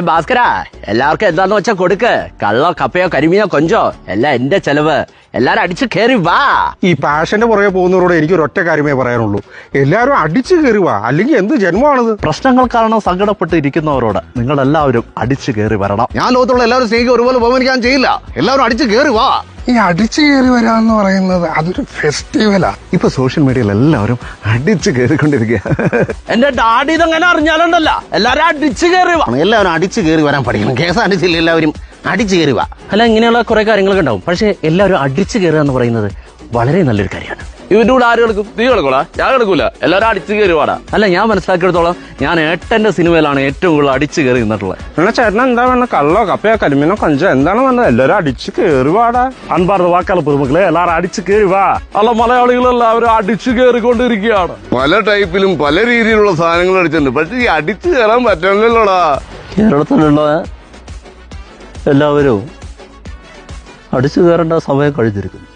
ഭാസ്കരാ, എല്ലാവർക്കും എന്താന്ന് വെച്ചാ കൊടുക്ക്. കള്ളോ കപ്പയോ കരിമീനോ കൊഞ്ചോ എല്ലാം എന്റെ ചെലവ്. എല്ലാരും അടിച്ചു കയറി വാ. ഈ പാഷന്റെ പുറകെ പോകുന്നവരോട് എനിക്ക് ഒരൊറ്റ കാര്യമേ പറയാനുള്ളൂ, എല്ലാവരും അടിച്ചു കയറി വാ, അല്ലെങ്കിൽ എന്ത് ജന്മമാണിത്. പ്രശ്നങ്ങൾ കാരണം സങ്കടപ്പെട്ട് ഇരിക്കുന്നവരോട് നിങ്ങൾ എല്ലാവരും അടിച്ചു കയറി വരണം. ഞാൻ ലോകത്തുള്ള എല്ലാവരും സ്നേഹിക്കുക ഒരുപോലെ ബഹുമാനിക്കാൻ ചെയ്യില്ല. എല്ലാവരും അടിച്ചു കയറി വാ. ഈ അടിച്ചു കയറി വരാന്ന് പറയുന്നത് അതൊരു ഫെസ്റ്റിവലാ. ഇപ്പൊ സോഷ്യൽ മീഡിയയിൽ എല്ലാവരും അടിച്ചു കയറിക്കൊണ്ടിരിക്കുക. എന്റെ ഡാഡി ഇതെങ്ങനെ അറിഞ്ഞാലുണ്ടല്ല, എല്ലാരും അടിച്ചു കയറി വാ. എല്ലാവരും അടിച്ചു കയറി വരാൻ പഠിക്കണം. കേസാണിച്ചില്ല, എല്ലാവരും അടിച്ചു കയറി വാ. അല്ല, ഇങ്ങനെയുള്ള കുറെ കാര്യങ്ങളൊക്കെ ഉണ്ടാവും. പക്ഷെ എല്ലാവരും അടിച്ചു കയറുക എന്ന് പറയുന്നത് വളരെ നല്ലൊരു കാര്യമാണ്. ഇവന്റെ കൂടെ ആര് കിടക്കും? നീ കിടക്കൂടാ? ഞാൻ കിടക്കൂല. എല്ലാവരും അടിച്ചു കയറി വാടാ. അല്ല, ഞാൻ മനസ്സിലാക്കിയെടുത്തോളം ഞാൻ ഏട്ടന്റെ സിനിമയിലാണ് ഏറ്റവും കൂടുതൽ അടിച്ചു കയറി നിന്നിട്ടുള്ളത്. എന്നാ ചേട്ടൻ എന്താ വേണ്ട? കള്ളോ കപ്പയോ കരിമീനോ കൊഞ്ചോ എന്താണ് വേണ്ടത്? എല്ലാവരും അടിച്ചു കയറി വാടാ. അൻപാർന്ന വാക്കാല പുതുമക്കളെ എല്ലാവരും അടിച്ചു കയറി വാ. അല്ല, മലയാളികൾ എല്ലാവരും അടിച്ചു കയറിക്കൊണ്ടിരിക്കുകയാണ്. പല ടൈപ്പിലും പല രീതിയിലുള്ള സാധനങ്ങൾ അടിച്ചിട്ടുണ്ട്. പക്ഷെ ഈ അടിച്ചു കയറാൻ പറ്റണില്ലല്ലോടാ. കേരളത്തിലുള്ള എല്ലാവരും അടിച്ചു കയറേണ്ട സമയം കഴിഞ്ഞിരിക്കുന്നു.